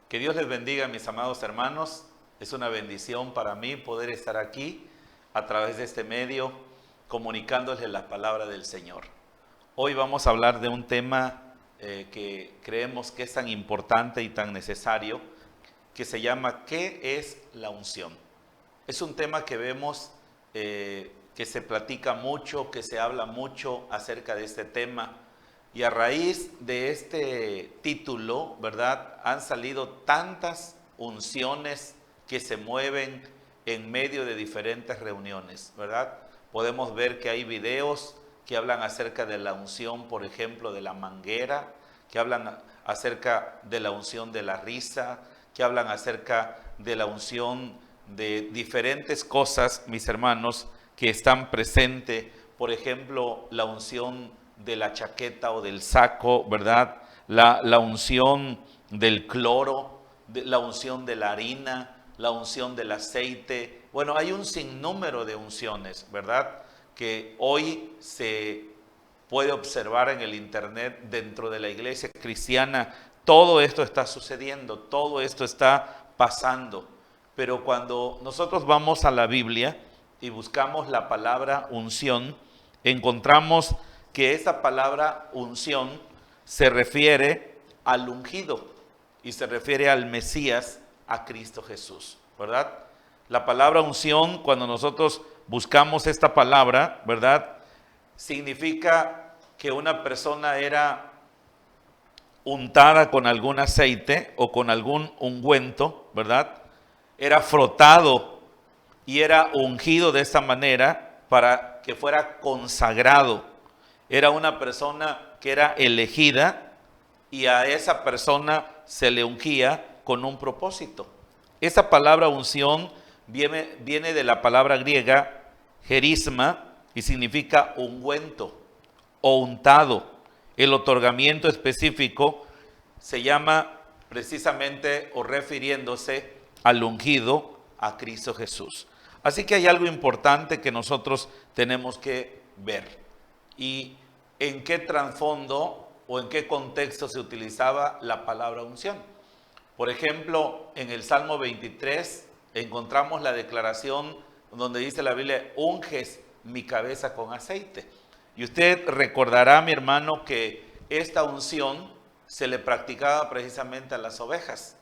Que Dios les bendiga, mis amados hermanos. Es una bendición para mí poder estar aquí a través de este medio comunicándoles la palabra del Señor. Hoy vamos a hablar de un tema que creemos que es tan importante y tan necesario, que se llama ¿qué es la unción? Es un tema que vemos que se platica mucho, que se habla mucho acerca de este tema. Y a raíz de este título, ¿verdad? Han salido tantas unciones que se mueven en medio de diferentes reuniones, ¿verdad? Podemos ver que hay videos que hablan acerca de la unción, por ejemplo, de la manguera, que hablan acerca de la unción de la risa, que hablan acerca de la unción de diferentes cosas, mis hermanos, que están presentes. Por ejemplo, la unción de la chaqueta o del saco, ¿verdad? La unción del cloro, la unción de la harina, la unción del aceite. Bueno, hay un sinnúmero de unciones, ¿verdad? Que hoy se puede observar en el internet dentro de la iglesia cristiana. Todo esto está sucediendo, todo esto está pasando. Pero cuando nosotros vamos a la Biblia y buscamos la palabra unción, encontramos que esa palabra unción se refiere al ungido y se refiere al Mesías, a Cristo Jesús, ¿verdad? La palabra unción, cuando nosotros buscamos esta palabra, ¿verdad? Significa que una persona era untada con algún aceite o con algún ungüento, ¿verdad? Era frotado y era ungido de esta manera para que fuera consagrado. Era una persona que era elegida y a esa persona se le ungía con un propósito. Esa palabra unción viene de la palabra griega gerisma y significa ungüento o untado. El otorgamiento específico se llama precisamente o refiriéndose al ungido, a Cristo Jesús. Así que hay algo importante que nosotros tenemos que ver. ¿Y en qué trasfondo o en qué contexto se utilizaba la palabra unción? Por ejemplo, en el Salmo 23 encontramos la declaración donde dice la Biblia, unges mi cabeza con aceite. Y usted recordará, mi hermano, que esta unción se le practicaba precisamente a las ovejas.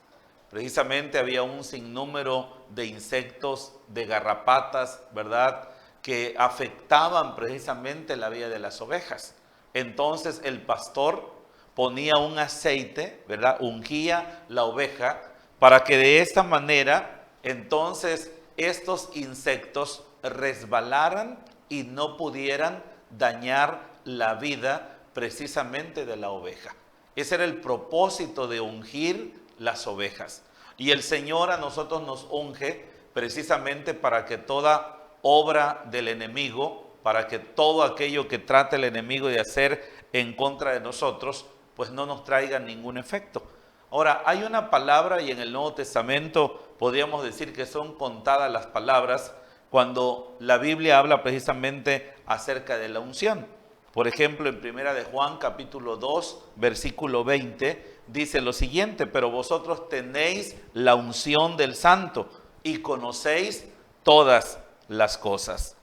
Precisamente había un sinnúmero de insectos, de garrapatas, ¿verdad?, que afectaban precisamente la vida de las ovejas. Entonces el pastor ponía un aceite, ¿verdad? Ungía la oveja para que de esta manera entonces estos insectos resbalaran y no pudieran dañar la vida precisamente de la oveja. Ese era el propósito de ungir las ovejas. Y el Señor a nosotros nos unge precisamente para que toda obra del enemigo, para que todo aquello que trate el enemigo de hacer en contra de nosotros, pues no nos traiga ningún efecto. Ahora, hay una palabra y en el Nuevo Testamento podríamos decir que son contadas las palabras cuando la Biblia habla precisamente acerca de la unción. Por ejemplo, en 1 de Juan capítulo 2, versículo 20, dice lo siguiente, pero vosotros tenéis la unción del Santo y conocéis todas las cosas.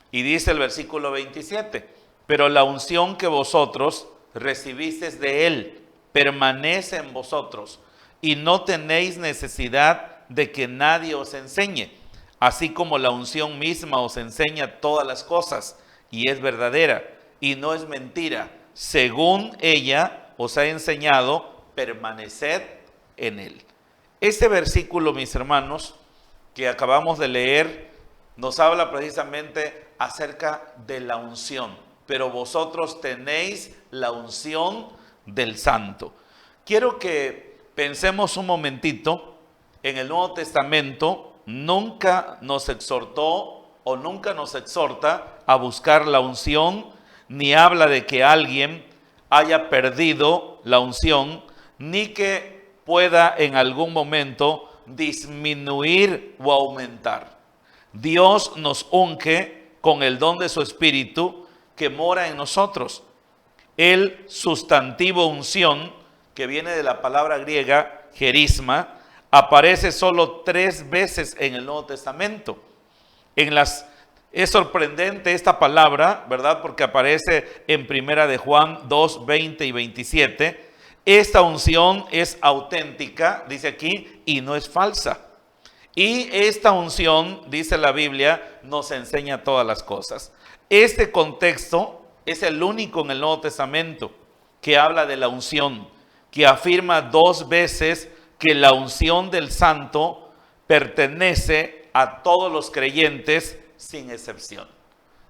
Y dice el versículo 27, pero la unción que vosotros recibisteis de Él permanece en vosotros y no tenéis necesidad de que nadie os enseñe, así como la unción misma os enseña todas las cosas y es verdadera y no es mentira. Según ella os ha enseñado, permaneced en Él. Este versículo, mis hermanos, que acabamos de leer, nos habla precisamente acerca de la unción. Pero vosotros tenéis la unción del Santo. Quiero que pensemos un momentito. En el Nuevo Testamento nunca nos exhortó o nunca nos exhorta a buscar la unción, ni habla de que alguien haya perdido la unción, ni que pueda en algún momento disminuir o aumentar. Dios nos unge con el don de su Espíritu que mora en nosotros. El sustantivo unción, que viene de la palabra griega jerisma, aparece solo 3 veces en el Nuevo Testamento. Es sorprendente esta palabra, ¿verdad? Porque aparece en Primera de Juan 2, 20 y 27. Esta unción es auténtica, dice aquí, y no es falsa. Y esta unción, dice la Biblia, nos enseña todas las cosas. Este contexto es el único en el Nuevo Testamento que habla de la unción, que afirma 2 veces que la unción del Santo pertenece a todos los creyentes sin excepción.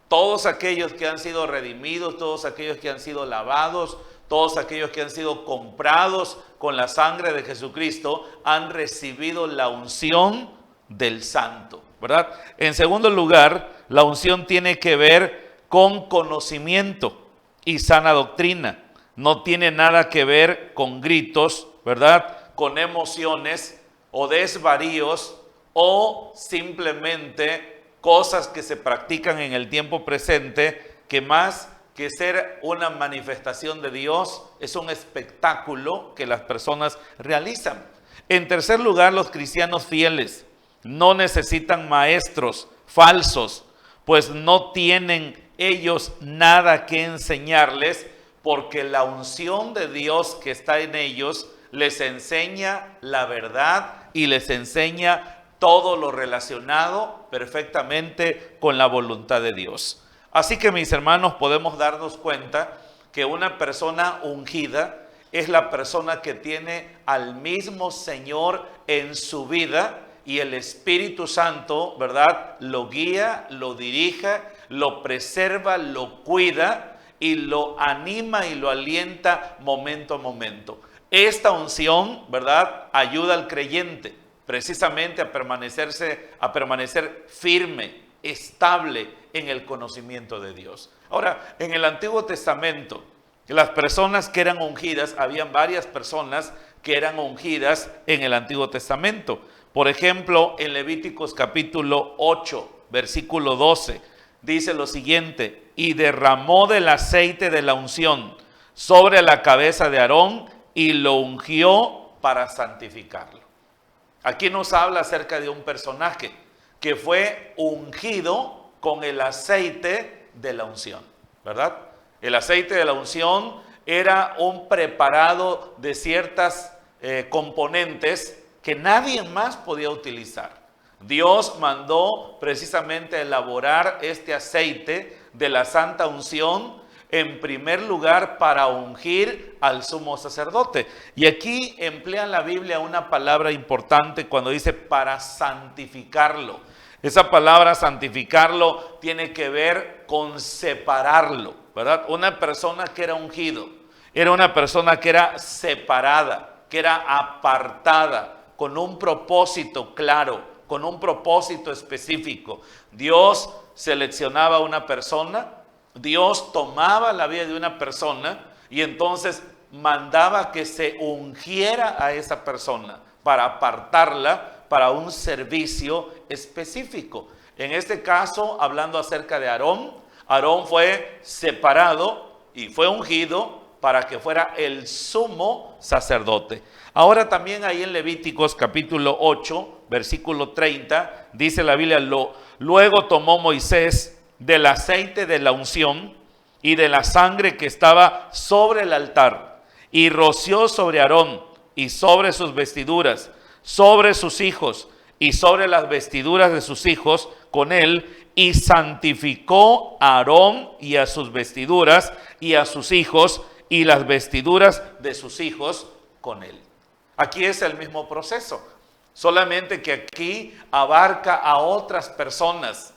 Todos aquellos que han sido redimidos, todos aquellos que han sido lavados, todos aquellos que han sido comprados con la sangre de Jesucristo han recibido la unción del Santo, ¿verdad? En segundo lugar, la unción tiene que ver con conocimiento y sana doctrina. No tiene nada que ver con gritos, ¿verdad? Con emociones o desvaríos o simplemente cosas que se practican en el tiempo presente, que más que ser una manifestación de Dios, es un espectáculo que las personas realizan. En tercer lugar, los cristianos fieles no necesitan maestros falsos, pues no tienen ellos nada que enseñarles, porque la unción de Dios que está en ellos les enseña la verdad y les enseña todo lo relacionado perfectamente con la voluntad de Dios. Así que, mis hermanos, podemos darnos cuenta que una persona ungida es la persona que tiene al mismo Señor en su vida, y el Espíritu Santo, ¿verdad?, lo guía, lo dirige, lo preserva, lo cuida y lo anima y lo alienta momento a momento. Esta unción, ¿verdad?, ayuda al creyente precisamente a permanecer firme, estable en el conocimiento de Dios. Ahora, en el Antiguo Testamento, las personas que eran ungidas, habían varias personas que eran ungidas en el Antiguo Testamento. Por ejemplo, en Levíticos capítulo 8, versículo 12, dice lo siguiente: y derramó del aceite de la unción sobre la cabeza de Aarón y lo ungió para santificarlo. Aquí nos habla acerca de un personaje que fue ungido con el aceite de la unción, ¿verdad? El aceite de la unción era un preparado de ciertas componentes que nadie más podía utilizar. Dios mandó precisamente elaborar este aceite de la santa unción en primer lugar para ungir al sumo sacerdote. Y aquí emplea la Biblia una palabra importante cuando dice para santificarlo. Esa palabra santificarlo tiene que ver con separarlo, ¿verdad? Una persona que era ungido era una persona que era separada, que era apartada, con un propósito claro, con un propósito específico. Dios seleccionaba a una persona, Dios tomaba la vida de una persona y entonces mandaba que se ungiera a esa persona para apartarla para un servicio específico. En este caso, hablando acerca de Aarón, Aarón fue separado y fue ungido para que fuera el sumo sacerdote. Ahora también ahí en Levíticos capítulo 8, versículo 30, dice la Biblia: luego tomó Moisés del aceite de la unción y de la sangre que estaba sobre el altar, y roció sobre Aarón y sobre sus vestiduras, sobre sus hijos y sobre las vestiduras de sus hijos con él, y santificó a Aarón y a sus vestiduras y a sus hijos y las vestiduras de sus hijos con él. Aquí es el mismo proceso, solamente que aquí abarca a otras personas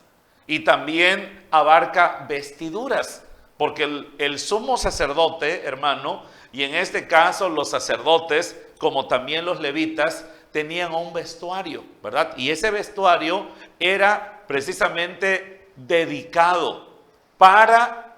y también abarca vestiduras, porque el sumo sacerdote, hermano, y en este caso los sacerdotes, como también los levitas, tenían un vestuario, ¿verdad? Y ese vestuario era precisamente dedicado para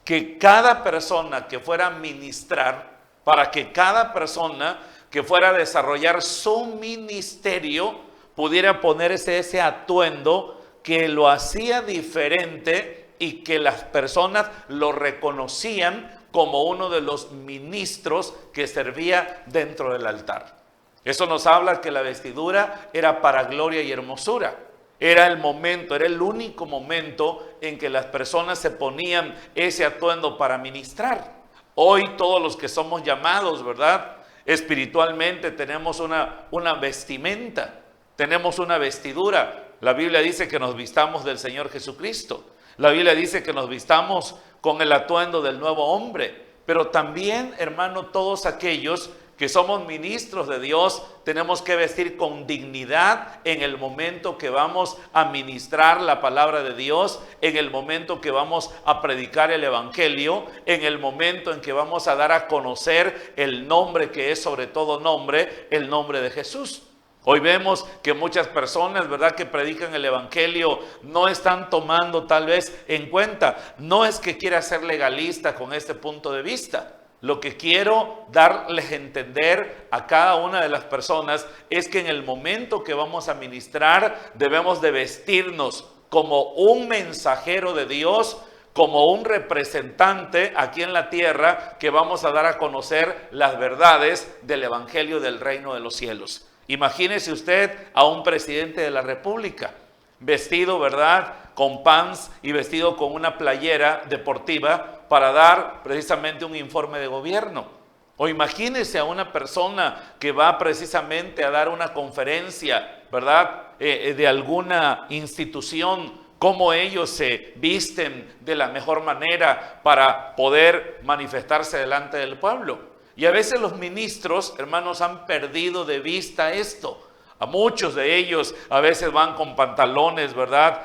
que cada persona que fuera a ministrar, para que cada persona que fuera a desarrollar su ministerio pudiera ponerse ese atuendo que lo hacía diferente y que las personas lo reconocían como uno de los ministros que servía dentro del altar. Eso nos habla que la vestidura era para gloria y hermosura. Era el momento, era el único momento en que las personas se ponían ese atuendo para ministrar. Hoy todos los que somos llamados, ¿verdad? Espiritualmente tenemos una vestimenta, tenemos una vestidura. La Biblia dice que nos vistamos del Señor Jesucristo. La Biblia dice que nos vistamos con el atuendo del nuevo hombre. Pero también, hermano, todos aquellos que somos ministros de Dios, tenemos que vestir con dignidad en el momento que vamos a ministrar la palabra de Dios, en el momento que vamos a predicar el evangelio, en el momento en que vamos a dar a conocer el nombre que es sobre todo nombre, el nombre de Jesús. Hoy vemos que muchas personas, ¿verdad?, que predican el evangelio no están tomando tal vez en cuenta. No es que quiera ser legalista con este punto de vista. Lo que quiero darles a entender a cada una de las personas es que en el momento que vamos a ministrar debemos de vestirnos como un mensajero de Dios, como un representante aquí en la tierra que vamos a dar a conocer las verdades del evangelio del reino de los cielos. Imagínese usted a un presidente de la República vestido, ¿verdad?, con pants y vestido con una playera deportiva para dar precisamente un informe de gobierno. O imagínese a una persona que va precisamente a dar una conferencia, ¿verdad?, de alguna institución, cómo ellos se visten de la mejor manera para poder manifestarse delante del pueblo. Y a veces los ministros, hermanos, han perdido de vista esto. A muchos de ellos a veces van con pantalones, ¿verdad?,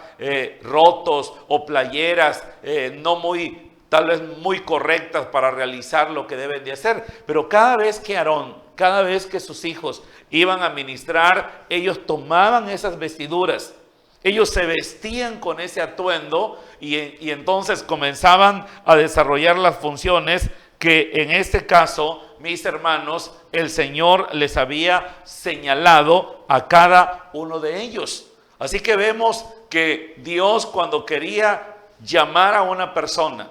rotos o playeras no muy, tal vez muy correctas para realizar lo que deben de hacer. Pero cada vez que Aarón, cada vez que sus hijos iban a ministrar, ellos tomaban esas vestiduras. Ellos se vestían con ese atuendo y entonces comenzaban a desarrollar las funciones que en este caso, mis hermanos, el Señor les había señalado a cada uno de ellos. Así que vemos que Dios, cuando quería llamar a una persona,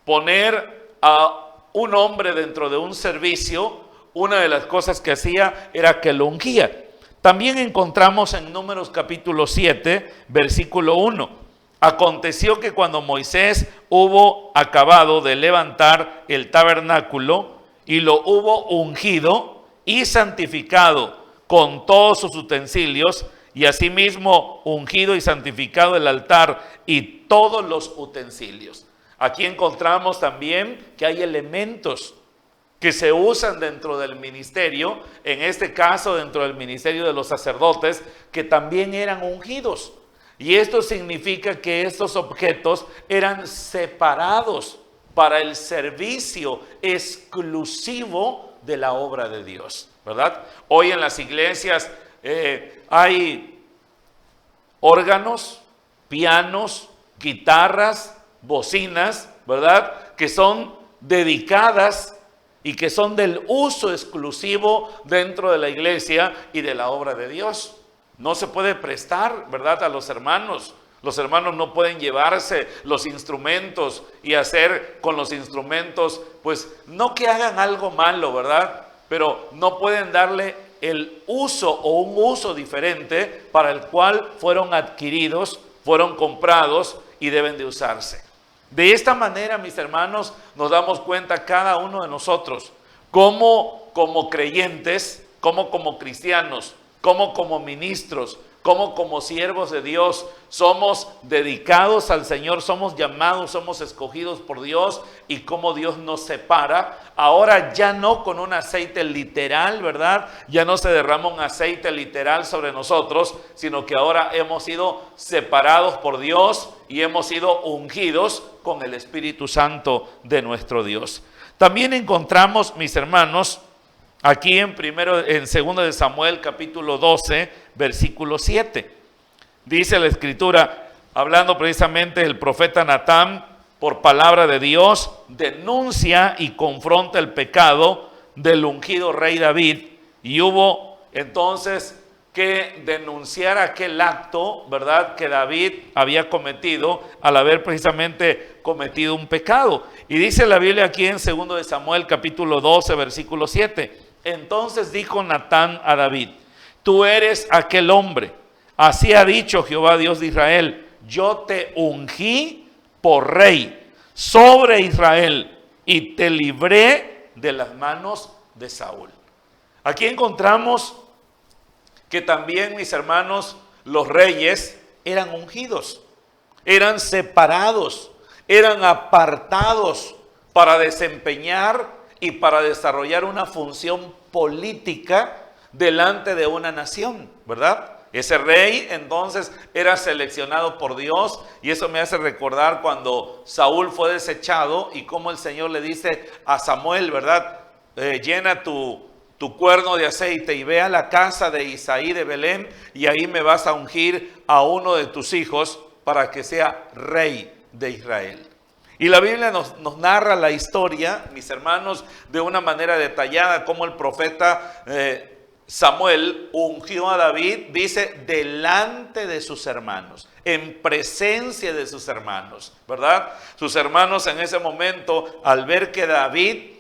poner a un hombre dentro de un servicio, una de las cosas que hacía era que lo ungía. También encontramos en Números capítulo 7, versículo 1. Aconteció que cuando Moisés hubo acabado de levantar el tabernáculo y lo hubo ungido y santificado con todos sus utensilios, y asimismo ungido y santificado el altar y todos los utensilios. Aquí encontramos también que hay elementos que se usan dentro del ministerio, en este caso dentro del ministerio de los sacerdotes, que también eran ungidos. Y esto significa que estos objetos eran separados para el servicio exclusivo de la obra de Dios, ¿verdad? Hoy en las iglesias hay órganos, pianos, guitarras, bocinas, ¿verdad?, que son dedicadas y que son del uso exclusivo dentro de la iglesia y de la obra de Dios. No se puede prestar, ¿verdad?, a los hermanos. Los hermanos no pueden llevarse los instrumentos y hacer con los instrumentos, pues no que hagan algo malo, ¿verdad?, pero no pueden darle el uso o un uso diferente para el cual fueron adquiridos, fueron comprados y deben de usarse. De esta manera, mis hermanos, nos damos cuenta cada uno de nosotros cómo como creyentes, como cristianos, como ministros, como siervos de Dios, somos dedicados al Señor, somos llamados, somos escogidos por Dios, y cómo Dios nos separa. Ahora ya no con un aceite literal, ¿verdad? Ya no se derrama un aceite literal sobre nosotros, sino que ahora hemos sido separados por Dios y hemos sido ungidos con el Espíritu Santo de nuestro Dios. También encontramos, mis hermanos, aquí en 2 de Samuel capítulo 12, versículo 7. Dice la escritura, hablando precisamente el profeta Natán, por palabra de Dios, denuncia y confronta el pecado del ungido rey David. Y hubo entonces que denunciar aquel acto, ¿verdad?, que David había cometido al haber precisamente cometido un pecado. Y dice la Biblia aquí en 2 de Samuel capítulo 12, versículo 7. Entonces dijo Natán a David: tú eres aquel hombre. Así ha dicho Jehová Dios de Israel: yo te ungí por rey sobre Israel y te libré de las manos de Saúl. Aquí encontramos que también, mis hermanos, los reyes eran ungidos, eran separados, eran apartados para desempeñar y para desarrollar una función política delante de una nación, ¿verdad? Ese rey entonces era seleccionado por Dios, y eso me hace recordar cuando Saúl fue desechado y cómo el Señor le dice a Samuel, ¿verdad? Llena tu cuerno de aceite y ve a la casa de Isaí de Belén, y ahí me vas a ungir a uno de tus hijos para que sea rey de Israel. Y la Biblia nos narra la historia, mis hermanos, de una manera detallada, como el profeta Samuel ungió a David, dice, delante de sus hermanos, en presencia de sus hermanos, ¿verdad? Sus hermanos en ese momento, al ver que David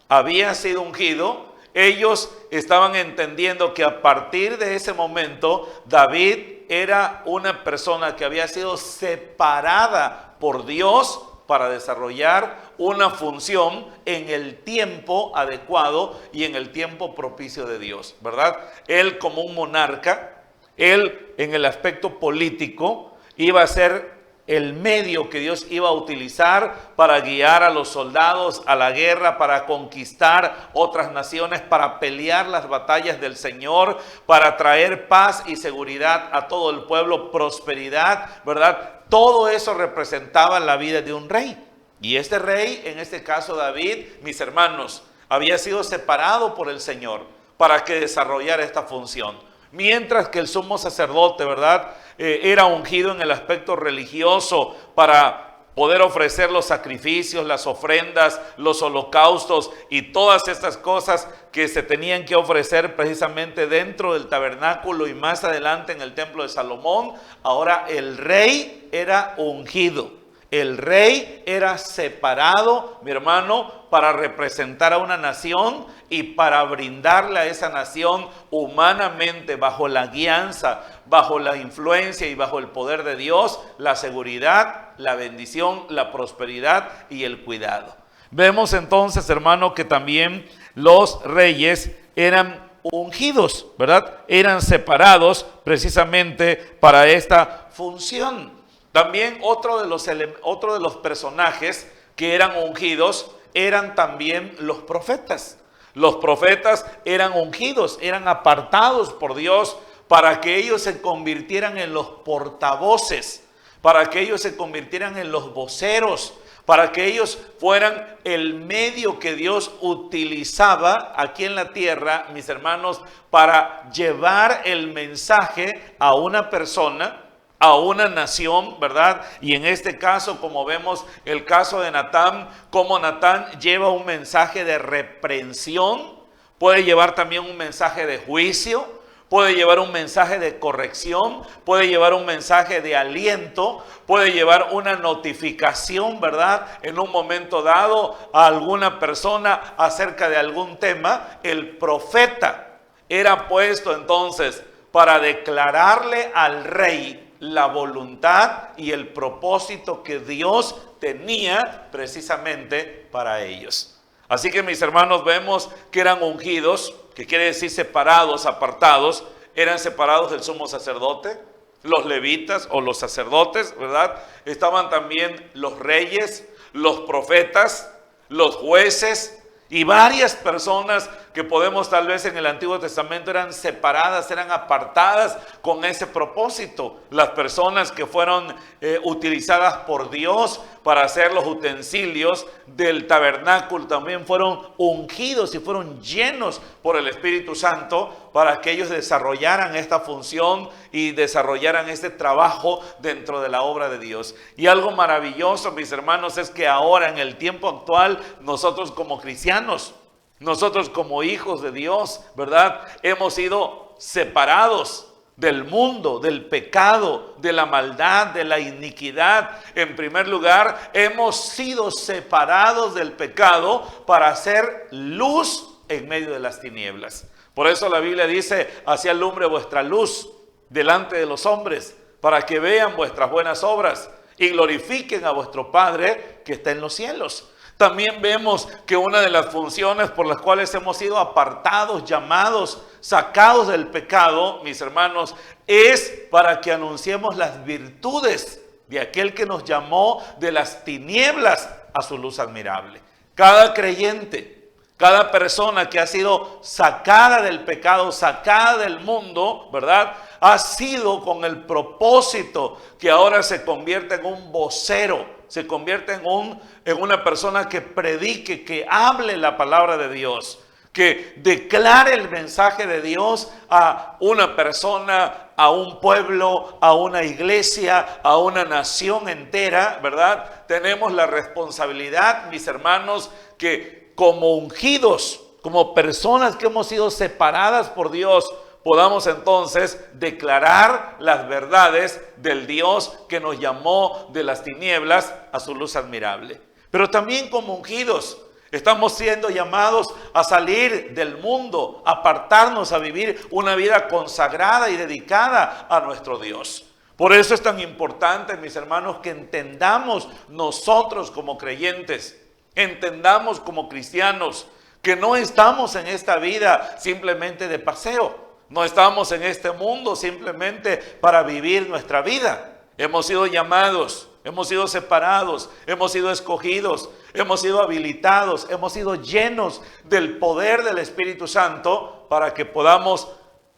había sido ungido, ellos estaban entendiendo que a partir de ese momento, David era una persona que había sido separada por Dios para desarrollar una función en el tiempo adecuado y en el tiempo propicio de Dios, ¿verdad? Él, como un monarca, él en el aspecto político iba a ser el medio que Dios iba a utilizar para guiar a los soldados a la guerra, para conquistar otras naciones, para pelear las batallas del Señor, para traer paz y seguridad a todo el pueblo, prosperidad, ¿verdad? Todo eso representaba la vida de un rey. Y este rey, en este caso David, mis hermanos, había sido separado por el Señor para que desarrollara esta función. Mientras que el sumo sacerdote, ¿verdad? Era ungido en el aspecto religioso para poder ofrecer los sacrificios, las ofrendas, los holocaustos y todas estas cosas que se tenían que ofrecer precisamente dentro del tabernáculo y más adelante en el templo de Salomón. Ahora el rey era ungido. El rey era separado, mi hermano, para representar a una nación y para brindarle a esa nación humanamente, bajo la guianza, bajo la influencia y bajo el poder de Dios, la seguridad, la bendición, la prosperidad y el cuidado. Vemos entonces, hermano, que también los reyes eran ungidos, ¿verdad? Eran separados precisamente para esta función. También otro de los personajes que eran ungidos eran también los profetas. Los profetas eran ungidos, eran apartados por Dios para que ellos se convirtieran en los portavoces, para que ellos se convirtieran en los voceros, para que ellos fueran el medio que Dios utilizaba aquí en la tierra, mis hermanos, para llevar el mensaje a una persona, a una nación, ¿verdad? Y en este caso, como vemos el caso de Natán, como Natán lleva un mensaje de reprensión, puede llevar también un mensaje de juicio, puede llevar un mensaje de corrección, puede llevar un mensaje de aliento, puede llevar una notificación, ¿verdad? En un momento dado a alguna persona acerca de algún tema. El profeta era puesto entonces para declararle al rey la voluntad y el propósito que Dios tenía precisamente para ellos. Así que, mis hermanos, vemos que eran ungidos, que quiere decir separados, apartados. Eran separados del sumo sacerdote, los levitas o los sacerdotes, ¿verdad? Estaban también los reyes, los profetas, los jueces y varias personas que podemos tal vez en el Antiguo Testamento eran separadas, eran apartadas con ese propósito. Las personas que fueron utilizadas por Dios para hacer los utensilios del tabernáculo también fueron ungidos y fueron llenos por el Espíritu Santo para que ellos desarrollaran esta función y desarrollaran este trabajo dentro de la obra de Dios. Y algo maravilloso, mis hermanos, es que ahora en el tiempo actual nosotros como cristianos, nosotros como hijos de Dios, ¿verdad? Hemos sido separados del mundo, del pecado, de la maldad, de la iniquidad. En primer lugar, hemos sido separados del pecado para hacer luz en medio de las tinieblas. Por eso la Biblia dice, así alumbre vuestra luz delante de los hombres, para que vean vuestras buenas obras y glorifiquen a vuestro Padre que está en los cielos. También vemos que una de las funciones por las cuales hemos sido apartados, llamados, sacados del pecado, mis hermanos, es para que anunciemos las virtudes de aquel que nos llamó de las tinieblas a su luz admirable. Cada creyente, cada persona que ha sido sacada del pecado, sacada del mundo, ¿verdad?, ha sido con el propósito que ahora se convierte en un vocero, se convierte en una persona que predique, que hable la palabra de Dios, que declare el mensaje de Dios a una persona, a un pueblo, a una iglesia, a una nación entera, ¿verdad? Tenemos la responsabilidad, mis hermanos, que como ungidos, como personas que hemos sido separadas por Dios, podamos entonces declarar las verdades del Dios que nos llamó de las tinieblas a su luz admirable. Pero también como ungidos estamos siendo llamados a salir del mundo, a apartarnos, a vivir una vida consagrada y dedicada a nuestro Dios. Por eso es tan importante, mis hermanos, que entendamos nosotros como creyentes, entendamos como cristianos, que no estamos en esta vida simplemente de paseo. No estamos en este mundo simplemente para vivir nuestra vida. Hemos sido llamados, hemos sido separados, hemos sido escogidos, hemos sido habilitados, hemos sido llenos del poder del Espíritu Santo para que podamos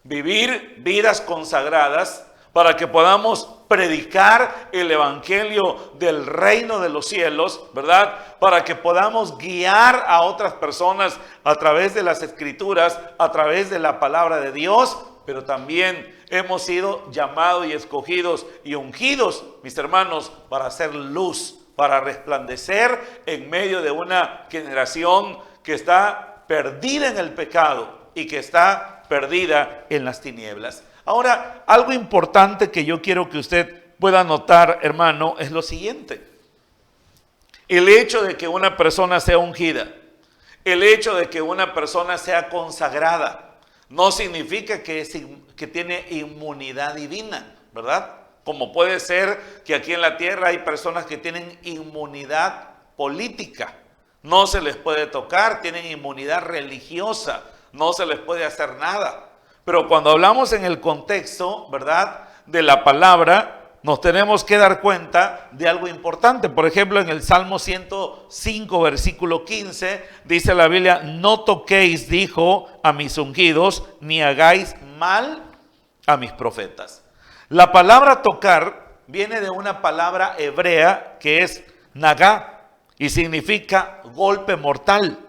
vivir vidas consagradas, para que podamos predicar el evangelio del reino de los cielos, ¿verdad? Para que podamos guiar a otras personas a través de las escrituras, a través de la palabra de Dios, pero también hemos sido llamados y escogidos y ungidos, mis hermanos, para hacer luz, para resplandecer en medio de una generación que está perdida en el pecado y que está perdida en las tinieblas. Ahora, algo importante que yo quiero que usted pueda notar, hermano, es lo siguiente. El hecho de que una persona sea ungida, el hecho de que una persona sea consagrada, no significa que tiene inmunidad divina, ¿verdad? Como puede ser que aquí en la tierra hay personas que tienen inmunidad política, no se les puede tocar, tienen inmunidad religiosa, no se les puede hacer nada. Pero cuando hablamos en el contexto, ¿verdad?, de la palabra, nos tenemos que dar cuenta de algo importante. Por ejemplo, en el Salmo 105, versículo 15, dice la Biblia, no toquéis, dijo, a mis ungidos, ni hagáis mal a mis profetas. La palabra tocar viene de una palabra hebrea que es nagá y significa golpe mortal,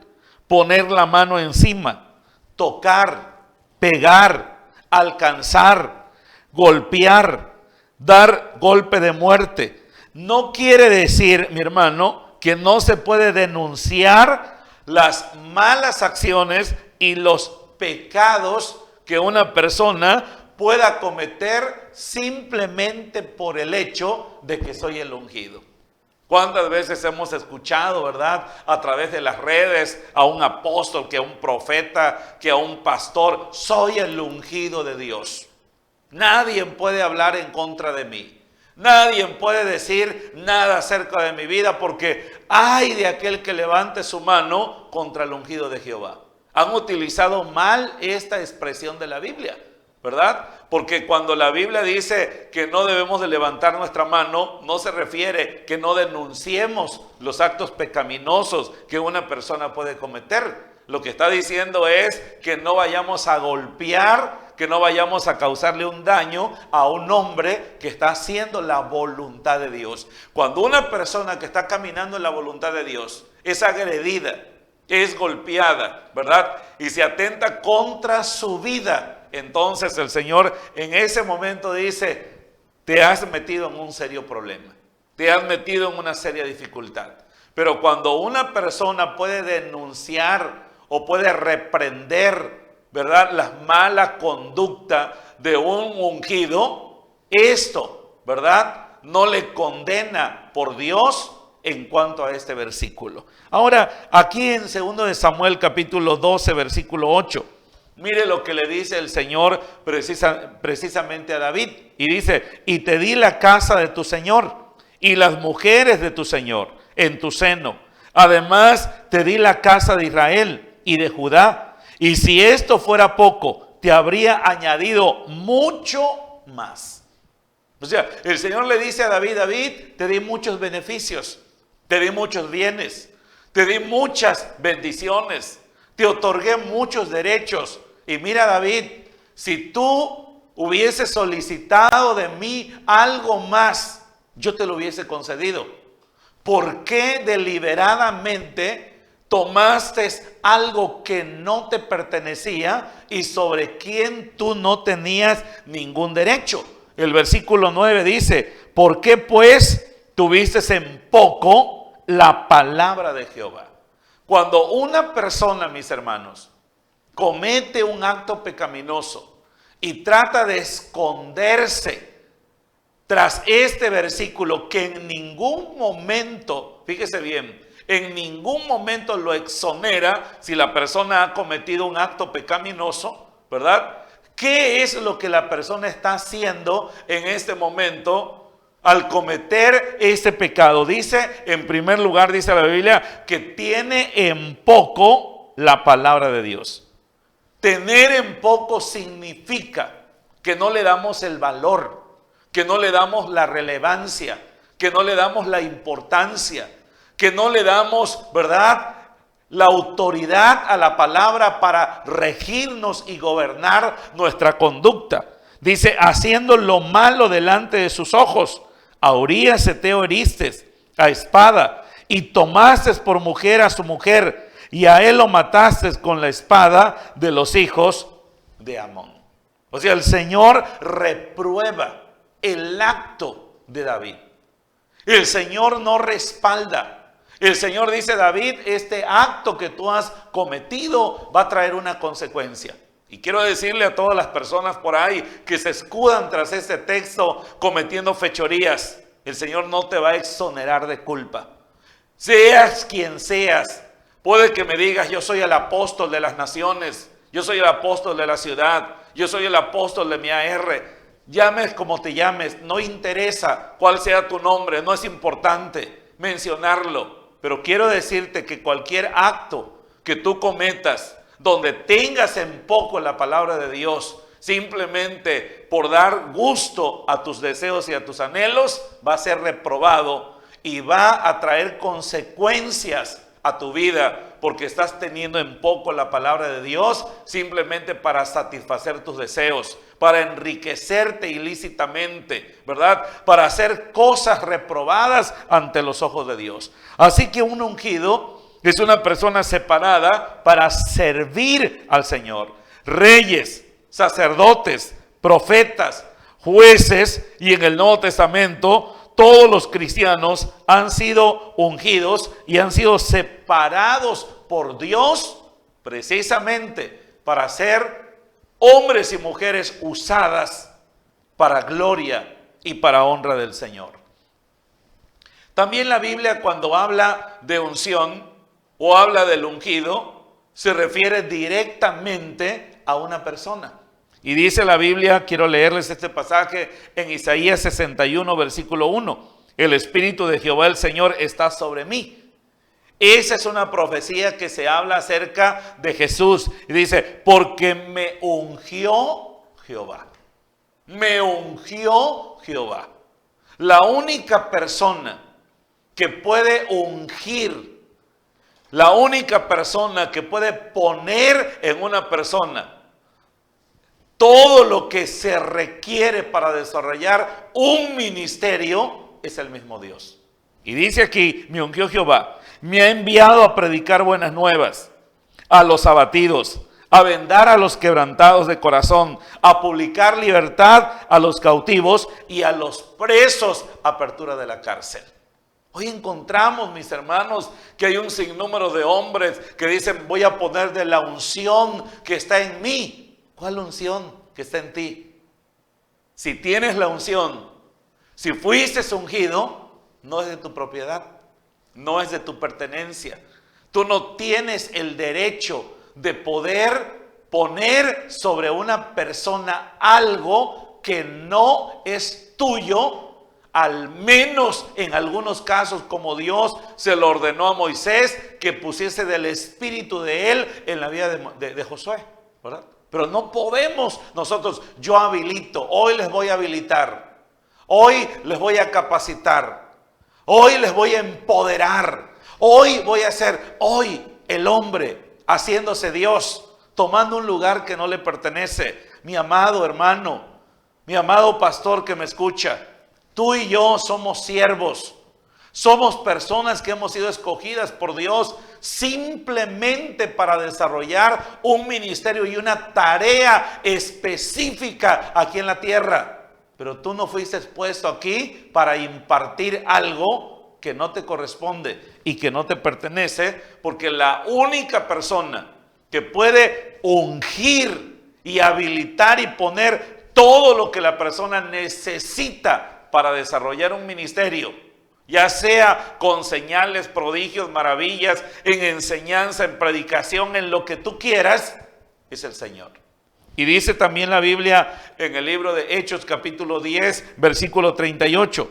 poner la mano encima, tocar, pegar, alcanzar, golpear, dar golpe de muerte. No quiere decir, mi hermano, que no se puede denunciar las malas acciones y los pecados que una persona pueda cometer simplemente por el hecho de que soy el ungido. ¿Cuántas veces hemos escuchado, verdad, a través de las redes, a un apóstol, que a un profeta, que a un pastor? Soy el ungido de Dios. Nadie puede hablar en contra de mí. Nadie puede decir nada acerca de mi vida porque ay de aquel que levante su mano contra el ungido de Jehová. Han utilizado mal esta expresión de la Biblia, ¿verdad? Porque cuando la Biblia dice que no debemos de levantar nuestra mano, no se refiere que no denunciemos los actos pecaminosos que una persona puede cometer. Lo que está diciendo es que no vayamos a golpear, que no vayamos a causarle un daño a un hombre que está haciendo la voluntad de Dios. Cuando una persona que está caminando en la voluntad de Dios es agredida, es golpeada, ¿verdad?, y se atenta contra su vida, entonces el Señor en ese momento dice, te has metido en un serio problema, te has metido en una seria dificultad. Pero cuando una persona puede denunciar o puede reprender, ¿verdad?, la mala conducta de un ungido, esto, ¿verdad?, no le condena por Dios, en cuanto a este versículo. Ahora, aquí en 2 de Samuel capítulo 12, versículo 8, mire lo que le dice el Señor precisamente a David. Y dice, y te di la casa de tu Señor y las mujeres de tu Señor en tu seno. Además, te di la casa de Israel y de Judá. Y si esto fuera poco, te habría añadido mucho más. O sea, el Señor le dice a David, David, te di muchos beneficios, te di muchos bienes, te di muchas bendiciones, te otorgué muchos derechos. Y mira, David, si tú hubieses solicitado de mí algo más, yo te lo hubiese concedido. ¿Por qué deliberadamente tomaste algo que no te pertenecía y sobre quien tú no tenías ningún derecho? El versículo 9 dice, ¿por qué pues tuviste en poco la palabra de Jehová? Cuando una persona, mis hermanos, comete un acto pecaminoso y trata de esconderse tras este versículo que en ningún momento, fíjese bien, en ningún momento lo exonera si la persona ha cometido un acto pecaminoso, ¿verdad? ¿Qué es lo que la persona está haciendo en este momento al cometer este pecado? Dice, en primer lugar, dice la Biblia, que tiene en poco la palabra de Dios. Tener en poco significa que no le damos el valor, que no le damos la relevancia, que no le damos la importancia, que no le damos, ¿verdad?, la autoridad a la palabra para regirnos y gobernar nuestra conducta. Dice, haciendo lo malo delante de sus ojos, a Urías Heteo heriste a espada y tomaste por mujer a su mujer y a él lo mataste con la espada de los hijos de Amón. O sea, el Señor reprueba el acto de David. El Señor no respalda. El Señor dice, David, este acto que tú has cometido va a traer una consecuencia. Y quiero decirle a todas las personas por ahí que se escudan tras este texto cometiendo fechorías, el Señor no te va a exonerar de culpa. Seas quien seas, puede que me digas, yo soy el apóstol de las naciones, yo soy el apóstol de la ciudad, yo soy el apóstol de mi AR. Llames como te llames, no interesa cuál sea tu nombre, no es importante mencionarlo. Pero quiero decirte que cualquier acto que tú cometas donde tengas en poco la palabra de Dios, simplemente por dar gusto a tus deseos y a tus anhelos, va a ser reprobado y va a traer consecuencias a tu vida, porque estás teniendo en poco la palabra de Dios simplemente para satisfacer tus deseos, para enriquecerte ilícitamente, ¿verdad? Para hacer cosas reprobadas ante los ojos de Dios. Así que un ungido es una persona separada para servir al Señor. Reyes, sacerdotes, profetas, jueces, y en el Nuevo Testamento todos los cristianos han sido ungidos y han sido separados por Dios precisamente para ser hombres y mujeres usadas para gloria y para honra del Señor. También la Biblia, cuando habla de unción o habla del ungido, se refiere directamente a una persona. Y dice la Biblia, quiero leerles este pasaje en Isaías 61, versículo 1. El Espíritu de Jehová el Señor está sobre mí. Esa es una profecía que se habla acerca de Jesús. Y dice, porque me ungió Jehová. Me ungió Jehová. La única persona que puede ungir, la única persona que puede poner en una persona todo lo que se requiere para desarrollar un ministerio, es el mismo Dios. Y dice aquí, me ungió Jehová, me ha enviado a predicar buenas nuevas a los abatidos, a vendar a los quebrantados de corazón, a publicar libertad a los cautivos y a los presos, apertura de la cárcel. Hoy encontramos, mis hermanos, que hay un sinnúmero de hombres que dicen, voy a poner de la unción que está en mí. ¿Cuál unción que está en ti? Si tienes la unción, si fuiste ungido, no es de tu propiedad. no es de tu pertenencia. Tú no tienes el derecho de poder poner sobre una persona algo que no es tuyo, al menos en algunos casos, como Dios se lo ordenó a Moisés, que pusiese del espíritu de él en la vida de Josué, ¿verdad? Pero no podemos nosotros, yo habilito, hoy les voy a habilitar, hoy les voy a capacitar, hoy les voy a empoderar, hoy voy a ser, hoy el hombre haciéndose Dios, tomando un lugar que no le pertenece. Mi amado hermano, mi amado pastor que me escucha, tú y yo somos siervos, somos personas que hemos sido escogidas por Dios simplemente para desarrollar un ministerio y una tarea específica aquí en la tierra. Pero tú no fuiste puesto aquí para impartir algo que no te corresponde y que no te pertenece, porque la única persona que puede ungir y habilitar y poner todo lo que la persona necesita para desarrollar un ministerio, ya sea con señales, prodigios, maravillas, en enseñanza, en predicación, en lo que tú quieras, es el Señor. Y dice también la Biblia en el libro de Hechos capítulo 10, versículo 38,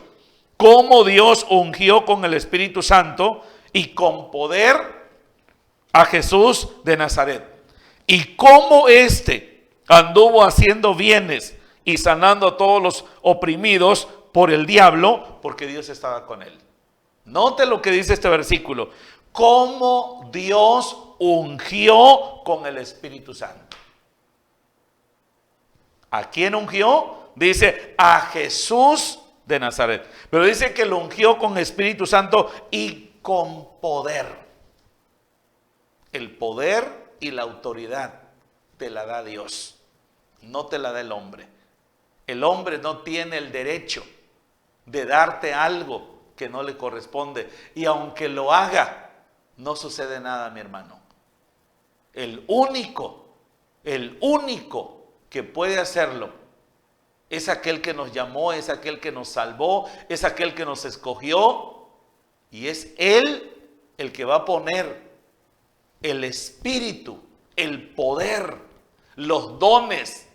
cómo Dios ungió con el Espíritu Santo y con poder a Jesús de Nazaret, y cómo éste anduvo haciendo bienes y sanando a todos los oprimidos por el diablo, porque Dios estaba con él. Note lo que dice este versículo, cómo Dios ungió con el Espíritu Santo. ¿A quién ungió? Dice a Jesús de Nazaret, pero dice que lo ungió con Espíritu Santo y con poder. El poder y la autoridad te la da Dios, no te la da el hombre. El hombre no tiene el derecho de darte algo que no le corresponde, y aunque lo haga, no sucede nada, mi hermano. El único que puede hacerlo es aquel que nos llamó, es aquel que nos salvó, es aquel que nos escogió, y es Él el que va a poner el espíritu, el poder, los dones,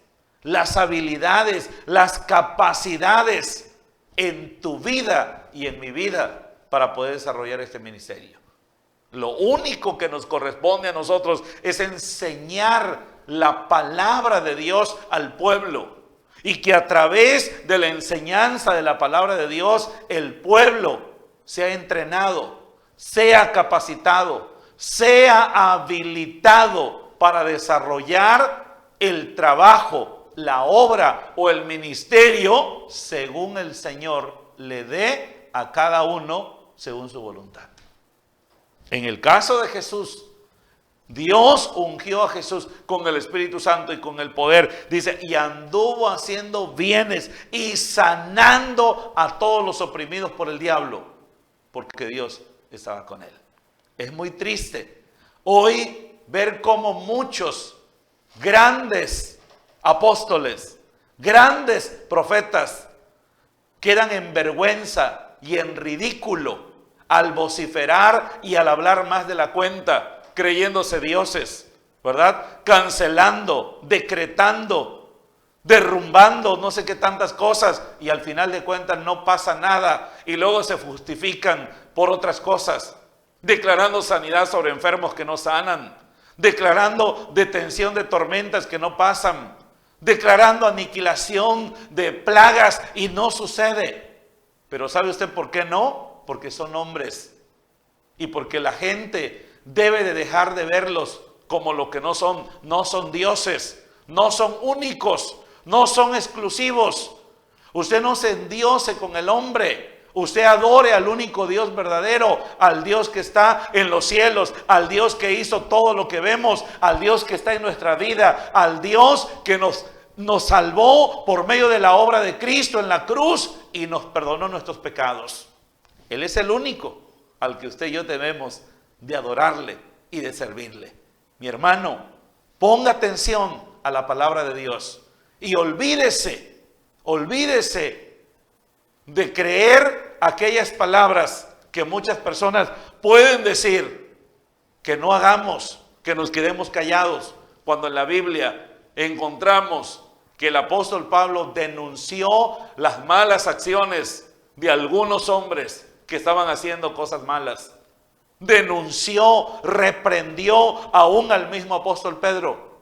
las habilidades, las capacidades en tu vida y en mi vida para poder desarrollar este ministerio. Lo único que nos corresponde a nosotros es enseñar la palabra de Dios al pueblo, y que a través de la enseñanza de la palabra de Dios el pueblo sea entrenado, sea capacitado, sea habilitado para desarrollar el trabajo, la obra o el ministerio según el Señor le dé a cada uno según su voluntad. En el caso de Jesús, Dios ungió a Jesús con el Espíritu Santo y con el poder, dice, y anduvo haciendo bienes y sanando a todos los oprimidos por el diablo, porque Dios estaba con él. Es muy triste hoy ver cómo muchos grandes apóstoles, grandes profetas quedan en vergüenza y en ridículo al vociferar y al hablar más de la cuenta, creyéndose dioses, ¿verdad? Cancelando, decretando, derrumbando no sé qué tantas cosas, y al final de cuentas no pasa nada, y luego se justifican por otras cosas, declarando sanidad sobre enfermos que no sanan, declarando detención de tormentas que no pasan, declarando aniquilación de plagas y no sucede. Pero ¿sabe usted por qué no? Porque son hombres, y porque la gente debe de dejar de verlos como lo que no son. No son dioses, no son únicos, no son exclusivos. Usted no se endiose con el hombre. Usted adore al único Dios verdadero, al Dios que está en los cielos, al Dios que hizo todo lo que vemos, al Dios que está en nuestra vida, al Dios que nos salvó por medio de la obra de Cristo en la cruz y nos perdonó nuestros pecados. Él es el único al que usted y yo debemos de adorarle y de servirle. Mi hermano, ponga atención a la palabra de Dios y olvídese de creer aquellas palabras que muchas personas pueden decir que no hagamos, que nos quedemos callados, cuando en la Biblia encontramos que el apóstol Pablo denunció las malas acciones de algunos hombres que estaban haciendo cosas malas. Denunció, reprendió aún al mismo apóstol Pedro,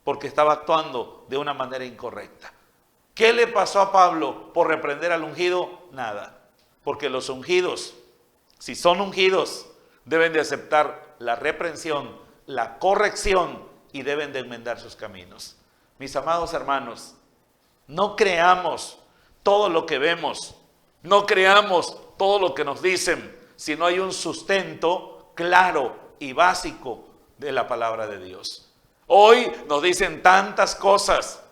porque estaba actuando de una manera incorrecta. ¿Qué le pasó a Pablo por reprender al ungido? Nada, porque los ungidos, si son ungidos, deben de aceptar la reprensión, la corrección y deben de enmendar sus caminos. Mis amados hermanos, no creamos todo lo que vemos, no creamos todo lo que nos dicen, si no hay un sustento claro y básico de la palabra de Dios. Hoy nos dicen tantas cosas,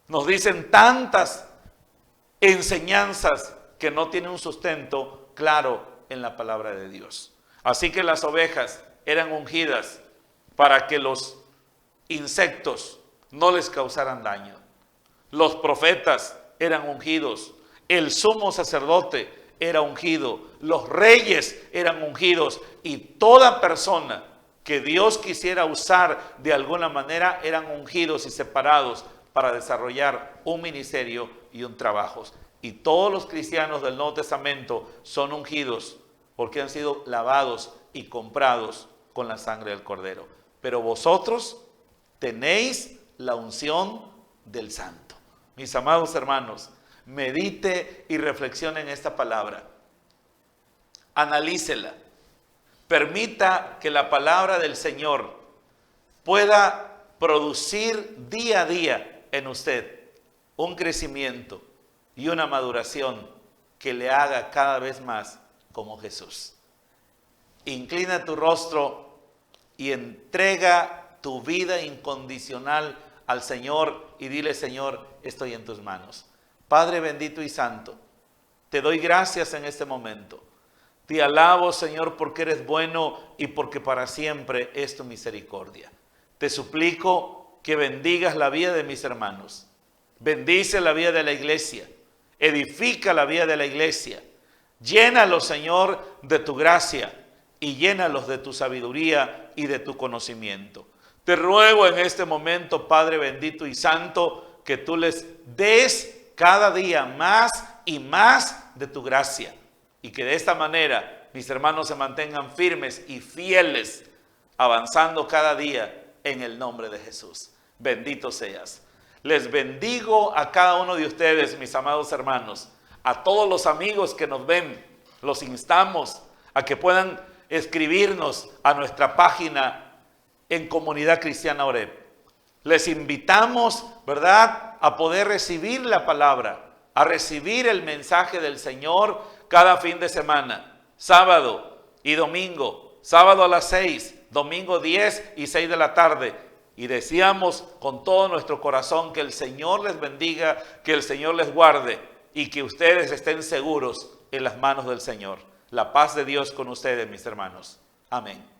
nos dicen tantas enseñanzas que no tienen un sustento claro en la palabra de Dios. Así que las ovejas eran ungidas para que los insectos no les causaran daño. Los profetas eran ungidos, el sumo sacerdote era ungido, los reyes eran ungidos y toda persona que Dios quisiera usar de alguna manera eran ungidos y separados para desarrollar un ministerio y un trabajo. Y todos los cristianos del Nuevo Testamento son ungidos porque han sido lavados y comprados con la sangre del Cordero. Pero vosotros tenéis la unción del Santo. Mis amados hermanos, medite y reflexione en esta palabra. Analícela. Permita que la palabra del Señor pueda producir día a día en usted un crecimiento y una maduración que le haga cada vez más como Jesús. Inclina tu rostro y entrega tu vida incondicional al Señor y dile: Señor, estoy en tus manos. Padre bendito y santo, te doy gracias en este momento. Te alabo, Señor, porque eres bueno y porque para siempre es tu misericordia. Te suplico que bendigas la vida de mis hermanos. Bendice la vida de la iglesia. Edifica la vida de la iglesia. Llénalos, Señor, de tu gracia y llénalos de tu sabiduría y de tu conocimiento. Te ruego en este momento, Padre bendito y santo, que tú les des cada día más y más de tu gracia. Y que de esta manera mis hermanos se mantengan firmes y fieles, avanzando cada día en el nombre de Jesús. Bendito seas. Les bendigo a cada uno de ustedes, mis amados hermanos. A todos los amigos que nos ven, los instamos a que puedan escribirnos a nuestra página en Comunidad Cristiana Oreb. Les invitamos, ¿verdad?, a poder recibir la palabra, a recibir el mensaje del Señor cada fin de semana, sábado y domingo, sábado a las 6, domingo 10 y 6 de la tarde. Y deseamos con todo nuestro corazón que el Señor les bendiga, que el Señor les guarde y que ustedes estén seguros en las manos del Señor. La paz de Dios con ustedes, mis hermanos. Amén.